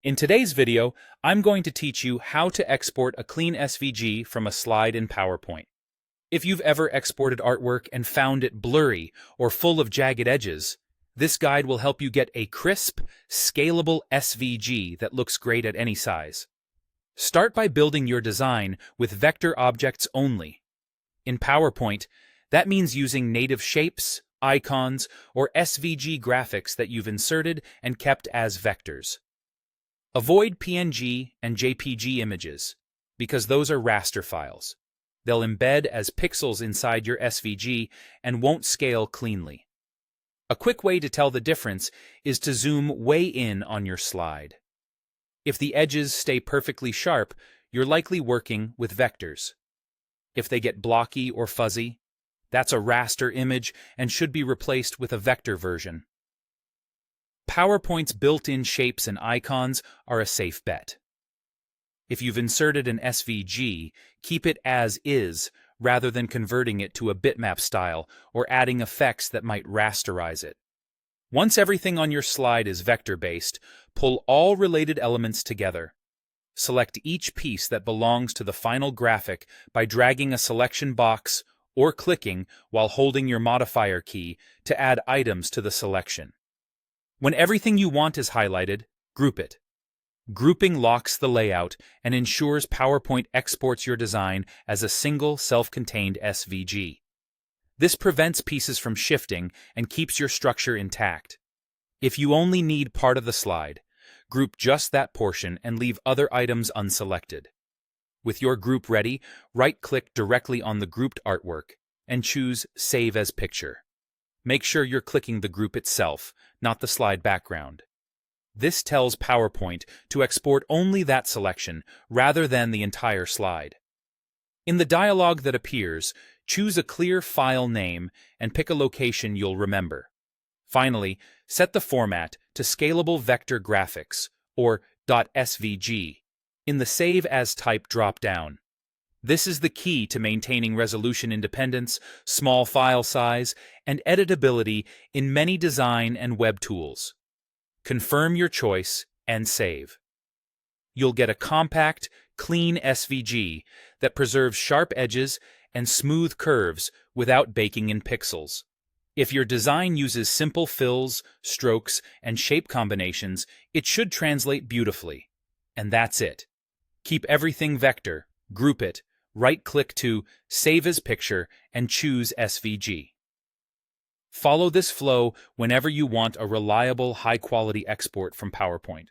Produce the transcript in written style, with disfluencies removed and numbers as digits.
In today's video, I'm going to teach you how to export a clean SVG from a slide in PowerPoint. If you've ever exported artwork and found it blurry or full of jagged edges, this guide will help you get a crisp, scalable SVG that looks great at any size. Start by building your design with vector objects only. In PowerPoint, that means using native shapes, icons, or SVG graphics that you've inserted and kept as vectors. Avoid PNG and JPG images, because those are raster files. They'll embed as pixels inside your SVG and won't scale cleanly. A quick way to tell the difference is to zoom way in on your slide. If the edges stay perfectly sharp, you're likely working with vectors. If they get blocky or fuzzy, that's a raster image and should be replaced with a vector version. PowerPoint's built-in shapes and icons are a safe bet. If you've inserted an SVG, keep it as is rather than converting it to a bitmap style or adding effects that might rasterize it. Once everything on your slide is vector-based, pull all related elements together. Select each piece that belongs to the final graphic by dragging a selection box or clicking while holding your modifier key to add items to the selection. When everything you want is highlighted, group it. Grouping locks the layout and ensures PowerPoint exports your design as a single self-contained SVG. This prevents pieces from shifting and keeps your structure intact. If you only need part of the slide, group just that portion and leave other items unselected. With your group ready, right-click directly on the grouped artwork and choose Save as Picture. Make sure you're clicking the group itself, not the slide background. This tells PowerPoint to export only that selection rather than the entire slide. In the dialog that appears, choose a clear file name and pick a location you'll remember. Finally, set the format to Scalable Vector Graphics, or .svg, in the Save as Type drop-down. This is the key to maintaining resolution independence, small file size, and editability in many design and web tools. Confirm your choice and save. You'll get a compact, clean SVG that preserves sharp edges and smooth curves without baking in pixels. If your design uses simple fills, strokes, and shape combinations, it should translate beautifully. And that's it. Keep everything vector, group it, right-click to Save as Picture, and choose SVG. Follow this flow whenever you want a reliable, high-quality export from PowerPoint.